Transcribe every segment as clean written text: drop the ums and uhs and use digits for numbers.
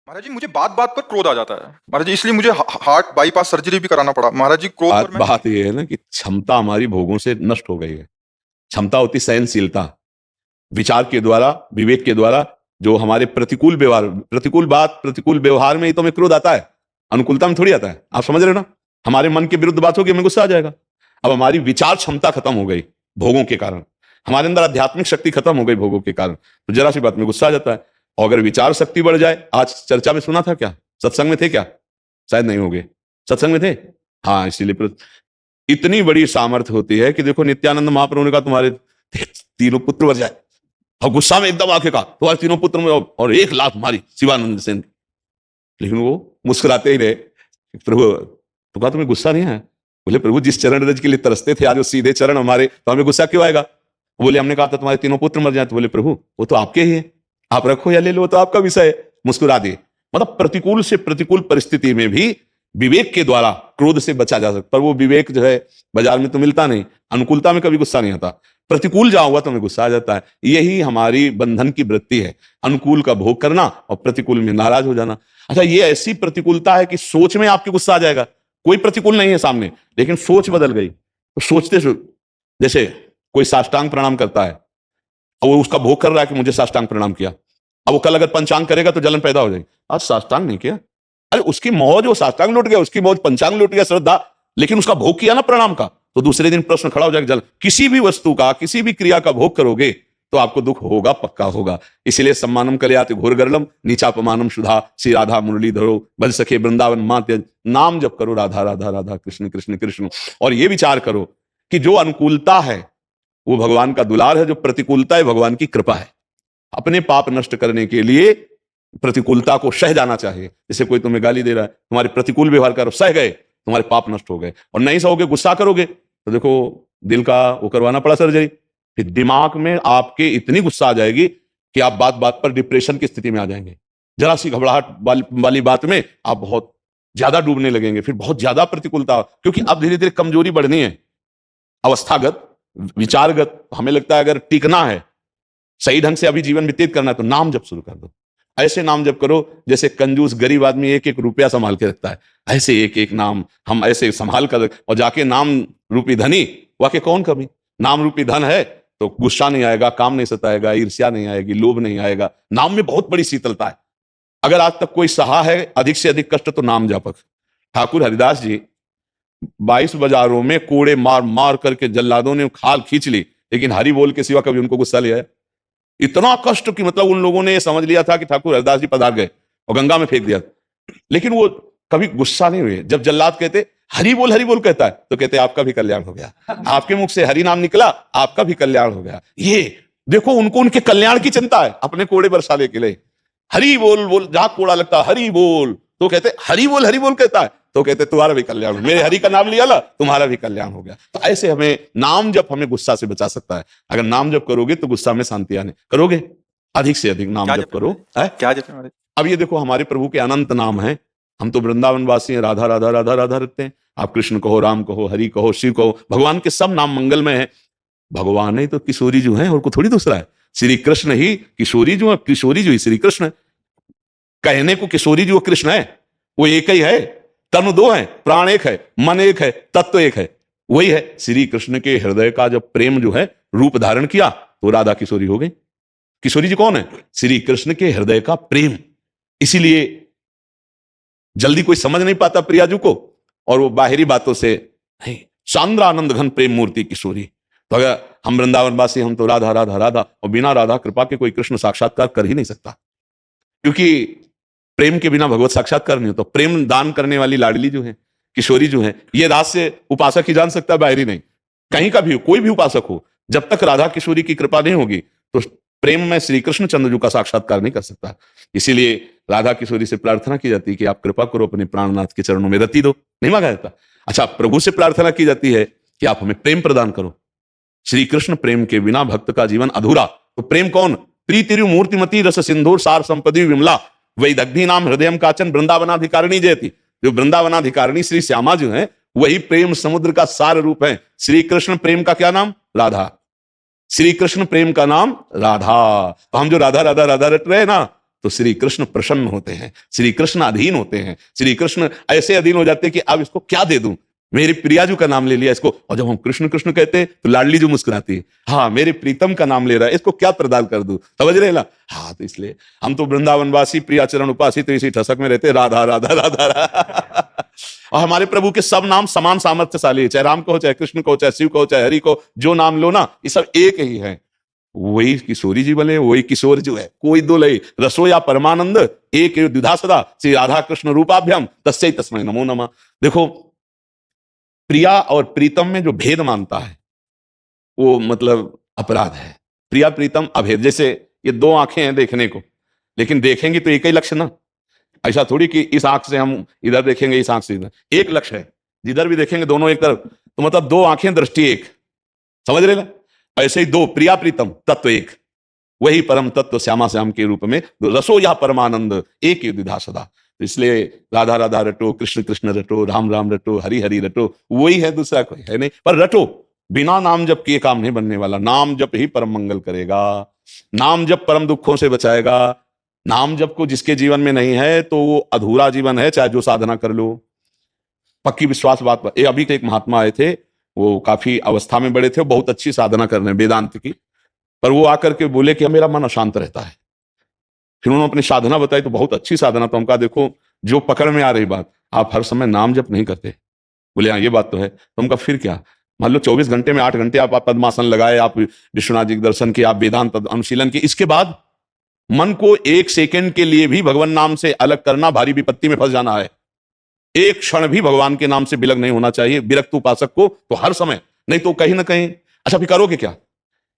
महाराज जी मुझे बात बात पर क्रोध आ जाता है महाराज जी, इसलिए मुझे हार्ट बाईपास सर्जरी भी कराना पड़ा महाराज जी। क्रोध पर मैं बात यह है ना कि क्षमता हमारी भोगों से नष्ट हो गई है। क्षमता होती सहनशीलता, विचार के द्वारा, विवेक के द्वारा। जो हमारे प्रतिकूल व्यवहार, प्रतिकूल बात, प्रतिकूल व्यवहार में ही तो हमें क्रोध आता है, अनुकूलता में थोड़ी आता है। आप समझ रहे हो ना? हमारे मन के विरुद्ध बात होगी, हमें गुस्सा आ जाएगा। अब हमारी विचार क्षमता खत्म हो गई भोगों के कारण, हमारे अंदर आध्यात्मिक शक्ति खत्म हो गई भोगों के कारण, तो जरा सी बात में गुस्सा आ जाता है। और अगर विचार शक्ति बढ़ जाए, आज चर्चा में सुना था क्या? सत्संग में थे क्या? शायद नहीं होंगे। सत्संग में थे? हाँ, इसीलिए इतनी बड़ी सामर्थ्य होती है कि देखो नित्यानंद महाप्रभु ने कहा तुम्हारे तीनों पुत्र मर जाए, और गुस्सा में एकदम आके कहा तुम्हारे तीनों पुत्र में और 1 लाख मारी शिवानंद सेन। लेकिन वो मुस्कुराते ही रहे। प्रभु तो कहा तुम्हें गुस्सा नहीं है? बोले प्रभु जिस चरण रज के लिए तरसते थे आज वो सीधे चरण हमारे, तो हमें गुस्सा क्यों आएगा? बोले हमने कहा था तुम्हारे तीनों पुत्र मर जाए। तो बोले प्रभु वो तो आपके ही है, आप रखो या ले लो, तो आपका विषय है। मुस्कुरा दिए। मतलब प्रतिकूल से प्रतिकूल परिस्थिति में भी विवेक के द्वारा क्रोध से बचा जा सकता। पर वो विवेक जो है बाजार में तो मिलता नहीं। अनुकूलता में कभी गुस्सा नहीं आता, प्रतिकूल जहां हुआ तो हमें गुस्सा आ जाता है। यही हमारी बंधन की वृत्ति है, अनुकूल का भोग करना और प्रतिकूल में नाराज हो जाना। अच्छा, ये ऐसी प्रतिकूलता है कि सोच में आपके गुस्सा आ जाएगा। कोई प्रतिकूल नहीं है सामने, लेकिन सोच बदल गई तो सोचते जैसे कोई साष्टांग प्रणाम करता है, और वो उसका भोग कर रहा है कि मुझे साष्टांग प्रणाम किया। अब वो कल अगर पंचांग करेगा तो जलन पैदा हो जाएगी। आज साष्टांग नहीं किया, अरे उसकी मौज, वो साष्टांग लूट गया, उसकी मौज पंचांग लूट गया, श्रद्धा, लेकिन उसका भोग किया ना प्रणाम का, तो दूसरे दिन प्रश्न खड़ा हो जाएगा। जल किसी भी वस्तु का, किसी भी क्रिया का भोग करोगे तो आपको दुख होगा, पक्का होगा। इसलिए सम्मानम कल्याति घोरगर्लम नीचापमानम सुधा श्री राधा मुरलीधरो भज सखे वृंदावन माते। नाम जप करो राधा राधा राधा कृष्ण कृष्ण कृष्ण। और ये विचार करो कि जो अनुकूलता है वो भगवान का दुलार है, जो प्रतिकूलता है भगवान की कृपा है। अपने पाप नष्ट करने के लिए प्रतिकूलता को सह जाना चाहिए। जैसे कोई तुम्हें गाली दे रहा है, तुम्हारे प्रतिकूल व्यवहार करो, सह गए, तुम्हारे पाप नष्ट हो गए। और नहीं सहोगे, गुस्सा करोगे, तो देखो दिल का वो करवाना पड़ा सर्जरी। फिर दिमाग में आपके इतनी गुस्सा आ जाएगी कि आप बात बात पर डिप्रेशन की स्थिति में आ जाएंगे। जरा सी घबराहट वाली बात में आप बहुत ज्यादा डूबने लगेंगे, फिर बहुत ज्यादा प्रतिकूलता, क्योंकि अब धीरे धीरे कमजोरी बढ़नी है, अवस्थागत, विचारगत। हमें लगता है अगर टिकना है, सही ढंग से अभी जीवन व्यतीत करना है, तो नाम जप शुरू कर दो। ऐसे नाम जप करो जैसे कंजूस गरीब आदमी 1-1 रुपया संभाल के रखता है, ऐसे 1-1 नाम हम ऐसे संभाल कर, और जाके नाम रूपी धनी, वाकई कौन कमी। नाम रूपी धन है तो गुस्सा नहीं आएगा, काम नहीं सताएगा, ईर्ष्या नहीं आएगी, लोभ नहीं आएगा। नाम में बहुत बड़ी शीतलता है। अगर आज तक कोई सहा है अधिक से अधिक कष्ट, तो नाम जापक। ठाकुर हरिदास जी 22 बाजारों में कोड़े मार मार करके जल्लादों ने खाल खींच ली, लेकिन हरि बोल के सिवा कभी उनको गुस्सा लिया है? इतना कष्ट कि मतलब उन लोगों ने ये समझ लिया था कि ठाकुर हरिदास जी पधार गए और गंगा में फेंक दिया, लेकिन वो कभी गुस्सा नहीं हुए। जब जल्लाद कहते हरि बोल कहता है, तो कहते आपका भी कल्याण हो गया, आपके मुख से हरि नाम निकला, आपका भी कल्याण हो गया। ये देखो, उनको उनके कल्याण की चिंता है, अपने कोड़े बरसाने के लिए। हरि बोल, जहां कोड़ा लगता हरि बोल, तो कहते हरि बोल कहता है, तो कहते तुम्हारा भी कल्याण हो, मेरे हरि का नाम लिया ना, तुम्हारा भी कल्याण हो गया। तो ऐसे हमें नाम जप हमें गुस्सा से बचा सकता है। अगर नाम जप करोगे तो गुस्सा में शांति आने, करोगे अधिक से अधिक नाम जप करो। क्या जप है? अब ये देखो, हमारे प्रभु के अनंत नाम हैं। हम तो वृंदावन वासी हैं, राधा राधा राधा राधा रखते हैं। आप कृष्ण कहो, राम कहो, हरि कहो, शिव कहो, भगवान के सब नाम मंगलमय है। भगवान ही तो किशोरी जो है, और को थोड़ी दूसरा है। श्री कृष्ण ही किशोरी जो है, किशोरी जो ही श्री कृष्ण है। कहने को किशोरी जो कृष्ण है, वो एक ही है। तनु 2 है, प्राण एक है, मन एक है, तत्व एक है, वही है। श्री कृष्ण के हृदय का जब प्रेम जो है रूप धारण किया, तो राधा किशोरी हो गई। किशोरी जी कौन है? श्री कृष्ण के हृदय का प्रेम। इसीलिए जल्दी कोई समझ नहीं पाता प्रियाजू को, और वो बाहरी बातों से नहीं। सांद्रानंद घन प्रेम मूर्ति किशोरी। तो अगर हम वृंदावन वासी, हम तो राधा राधा राधा, और बिना राधा कृपा के कोई कृष्ण साक्षात्कार कर ही नहीं सकता, क्योंकि प्रेम के बिना भगवत साक्षात्कार नहीं होता। प्रेम दान करने वाली लाडली जो है, किशोरी जो है, ये राज से उपासक ही जान सकता है, बाहरी नहीं। कहीं का भी हो, कोई भी उपासक हो, जब तक राधा किशोरी की कृपा नहीं होगी तो प्रेम में श्री कृष्ण चंद्र जी का साक्षात्कार नहीं कर सकता। इसीलिए राधा किशोरी से प्रार्थना की जाती है कि आप कृपा करो, अपने प्राणनाथ के चरणों में रति दो, नहीं मांगा जाता। अच्छा, प्रभु से प्रार्थना की जाती है कि आप हमें प्रेम प्रदान करो। श्री कृष्ण प्रेम के बिना भक्त का जीवन अधूरा। तो प्रेम कौन? प्रीतिरु मूर्तिमती रस सिंधुर सार संपदि विमला वैदग्धि नाम हृदय काचन वृंदावनाधिकारिणी जयती। जो वृंदावनाधिकारिणी श्री श्यामा जो है, वही प्रेम समुद्र का सार रूप है। श्री कृष्ण प्रेम का क्या नाम? राधा। श्री कृष्ण प्रेम का नाम राधा। तो हम जो राधा राधा राधा रट रहे हैं ना, तो श्री कृष्ण प्रसन्न होते हैं, श्री कृष्ण अधीन होते हैं, श्री कृष्ण ऐसे अधीन हो जाते हैं कि अब इसको क्या दे दूं, मेरे प्रियाजू का नाम ले लिया इसको। और जब हम कृष्ण कृष्ण कहते हैं तो लाडली जो मुस्कुराती है, हाँ मेरे प्रीतम का नाम ले रहा है, इसको क्या प्रदान कर दूं, समझ रहे ना। हाँ तो इसलिए हम तो वृंदावनवासी प्रियाचरण उपासी, तो इसी ठसक में रहते, राधा राधा राधा राधा। और हमारे प्रभु के सब नाम समान सामर्थ्यशाली है, चाहे राम को हो, चाहे कृष्ण को, चाहे शिव को, चाहे हरि को, जो नाम लो ना, ये सब एक ही है। वही किशोरी जी बने, वही किशोर जो है, कोई दो लई रसोया परमानंद, एक द्विधा सदा, श्री राधा कृष्ण रूपाभ्याम तस्यै तस्मै नमो नमः। देखो, प्रिया और प्रीतम में जो भेद मानता है वो मतलब अपराध है। प्रिया प्रीतम अभेद, जैसे ये दो आंखें हैं देखने को, लेकिन देखेंगे तो एक ही लक्ष्य ना। ऐसा थोड़ी कि इस आंख से हम इधर देखेंगे, इस आंख से इधर, एक लक्ष्य है, जिधर भी देखेंगे दोनों एक तरफ, तो मतलब दो आंखें दृष्टि एक, समझ रहे ना। ऐसे ही दो प्रिया प्रीतम तत्व एक, वही परम तत्व श्यामा श्याम के रूप में रसो या परमानंद एक ही द्विधा सदा। तो इसलिए राधा राधा रटो, कृष्ण कृष्ण रटो, राम राम रटो, हरि हरि रटो, वही है, दूसरा कोई है नहीं। पर रटो, बिना नाम जप किए काम नहीं बनने वाला। नाम जप ही परम मंगल करेगा, नाम जप परम दुखों से बचाएगा। नाम जप को जिसके जीवन में नहीं है तो वो अधूरा जीवन है, चाहे जो साधना कर लो। पक्की विश्वास बात पर। अभी एक महात्मा आए थे, वो काफी अवस्था में बड़े थे, बहुत अच्छी साधना कर रहे हैं वेदांत की, पर वो आकर के बोले कि मेरा मन अशांत रहता है। फिर उन्होंने अपनी साधना बताई, तो बहुत अच्छी साधना। तो हम कहा देखो, जो पकड़ में आ रही बात, आप हर समय नाम जप नहीं करते। बोले हाँ ये बात तो है। तो हम कहा फिर क्या, मान लो 24 घंटे में 8 घंटे आप पद्मासन लगाए, आप विश्वनाथ जी के दर्शन किए, आप वेदांत अनुशीलन किए, इसके बाद मन को एक सेकंड के लिए भी भगवान नाम से अलग करना भारी विपत्ति में फंस जाना है। एक क्षण भी भगवान के नाम से विलग नहीं होना चाहिए विरक्त उपासक को, तो हर समय, नहीं तो कहीं ना कहीं। अच्छा फिर करोगे क्या,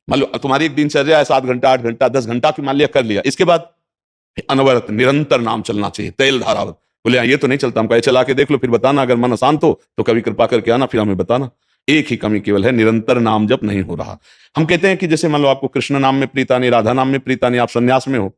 मान लो तुम्हारी एक दिनचर्या है 7 घंटा 8 घंटा 10 घंटा की, मान लिया कर लिया, इसके बाद अनवरत निरंतर नाम चलना चाहिए, तेल धारावत। बोले हाँ ये तो नहीं चलता। हम कहे चला के देख लो, फिर बताना, अगर मन अशांत हो तो कभी कृपा करके आना, फिर हमें बताना। एक ही कमी केवल है, निरंतर नाम जप नहीं हो रहा। हम कहते हैं कि जैसे मान लो आपको कृष्ण नाम में प्रीता नहीं, राधा नाम में प्रीता नहीं, आप सन्यास में हो,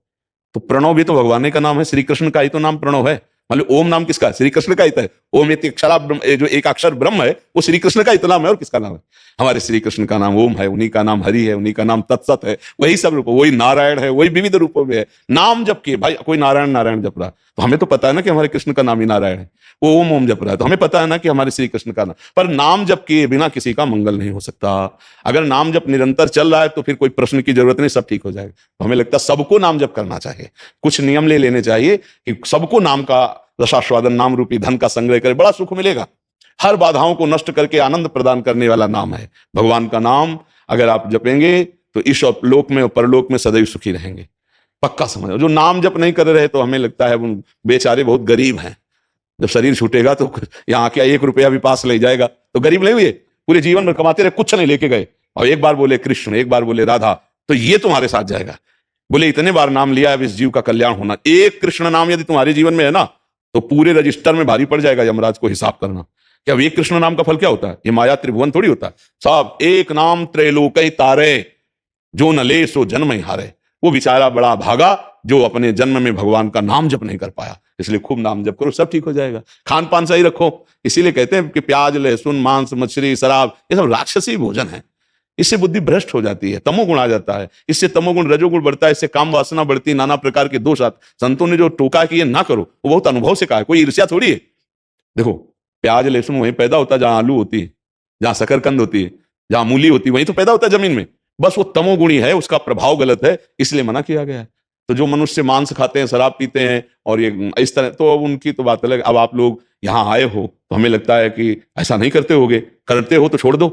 तो प्रणव भी तो भगवान का नाम है, श्री कृष्ण का ही तो नाम प्रणव है। मान लो ओम नाम किसका है, श्री कृष्ण का ही तो है। ओम जो एक अक्षर ब्रह्म है, वो श्री कृष्ण का ही तो नाम है, और किसका नाम है, हमारे श्री कृष्ण का नाम ओम है, उन्हीं का नाम हरि है, उन्हीं का नाम तत्सत है, वही सब रूप, वही नारायण है, वही विविध रूपों में है। नाम जप के भाई, कोई नारायण नारायण जप रहा, तो हमें तो पता है ना कि हमारे कृष्ण का नाम ही नारायण है, वो ओम ओम जप रहा है, तो हमें पता है ना कि हमारे श्री कृष्ण का नाम। पर नाम जप के बिना किसी का मंगल नहीं हो सकता। अगर नाम जप निरंतर चल रहा है तो फिर कोई प्रश्न की जरूरत नहीं, सब ठीक हो जाएगा। तो हमें लगता है सबको नाम जप करना चाहिए, कुछ नियम ले लेने चाहिए कि सबको नाम का रसास्वादन, नाम रूपी धन का संग्रह करे, बड़ा सुख मिलेगा। हर बाधाओं को नष्ट करके आनंद प्रदान करने वाला नाम है भगवान का नाम। अगर आप जपेंगे तो इस लोक में और परलोक में सदैव सुखी रहेंगे, पक्का समझो। जो नाम जप नहीं कर रहे तो हमें लगता है वो बेचारे बहुत गरीब हैं। जब शरीर छूटेगा तो यहाँ आके 1 रुपया भी पास ले जाएगा तो गरीब नहीं हुए, पूरे जीवन में कमाते रहे, कुछ नहीं लेके गए, और एक बार बोले कृष्ण, एक बार बोले राधा, तो ये तुम्हारे साथ जाएगा। बोले इतने बार नाम लिया, अब इस जीव का कल्याण होना। एक कृष्ण नाम यदि तुम्हारे जीवन में है ना, तो पूरे रजिस्टर में भारी पड़ जाएगा यमराज को हिसाब करना कि अब एक कृष्ण नाम का फल क्या होता है। ये माया त्रिभुवन थोड़ी होता है, सब एक नाम त्रैलोकय तारे, जो न ले सो जन्म ही हारे। वो बेचारा बड़ा भागा जो अपने जन्म में भगवान का नाम जप नहीं कर पाया। इसलिए खूब नाम जप करो, सब ठीक हो जाएगा। खान पान सही रखो, इसीलिए कहते हैं कि प्याज लहसुन मांस मछली शराब ये सब राक्षसी भोजन है, इससे बुद्धि भ्रष्ट हो जाती है, तमोगुण आ जाता है, इससे तमोगुण रजोगुण बढ़ता है, इससे काम वासना बढ़ती है, नाना प्रकार के दोष आते। संतों ने जो टोका कि ये ना करो, वो बहुत अनुभव से कहा है, कोई ईर्ष्या थोड़ी है। देखो प्याज लहसुन वहीं पैदा होता है जहां आलू होती है, जहां शकरकंद होती है, जहां मूली होती है, वहीं तो पैदा होता है जमीन में। बस वो तमोगुणी है, उसका प्रभाव गलत है, इसलिए मना किया गया है। तो जो मनुष्य मांस खाते हैं, शराब पीते हैं और ये इस तरह, तो उनकी तो बात अलग। अब आप लोग यहाँ आए हो तो हमें लगता है कि ऐसा नहीं करते होगे, करते हो तो छोड़ दो,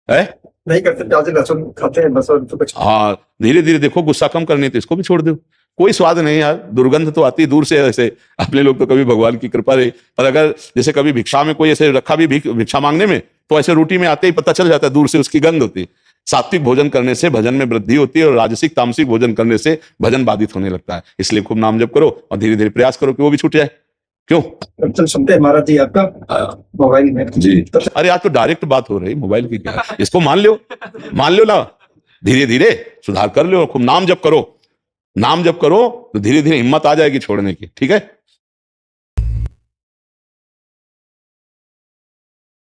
है नहीं करते, प्याज लहसुन खाते हैं बस, और तो कुछ। हाँ धीरे धीरे देखो, गुस्सा कम करनी तो इसको भी छोड़ दो, कोई स्वाद नहीं यार, दुर्गंध तो आती दूर से। ऐसे अपने लोग तो कभी भगवान की कृपा रही, पर अगर जैसे कभी भिक्षा में कोई ऐसे रखा भी भिक्षा मांगने में, तो ऐसे रोटी में आते ही पता चल जाता है, दूर से उसकी गंध होती है। सात्विक भोजन करने से भजन में वृद्धि होती है, और राजसिक तामसिक भोजन करने से भजन बाधित होने लगता है। इसलिए खूब नाम जप करो और धीरे धीरे प्रयास करो कि वो भी छूट जाए। क्यों चल सुनते हैं महाराज जी आपका मोबाइल में जी। अरे आज तो डायरेक्ट बात हो रही, मोबाइल की क्या, इसको मान लो ना, धीरे धीरे सुधार कर लो। खूब नाम जप करो, नाम जप करो तो धीरे धीरे हिम्मत आ जाएगी छोड़ने की, ठीक है।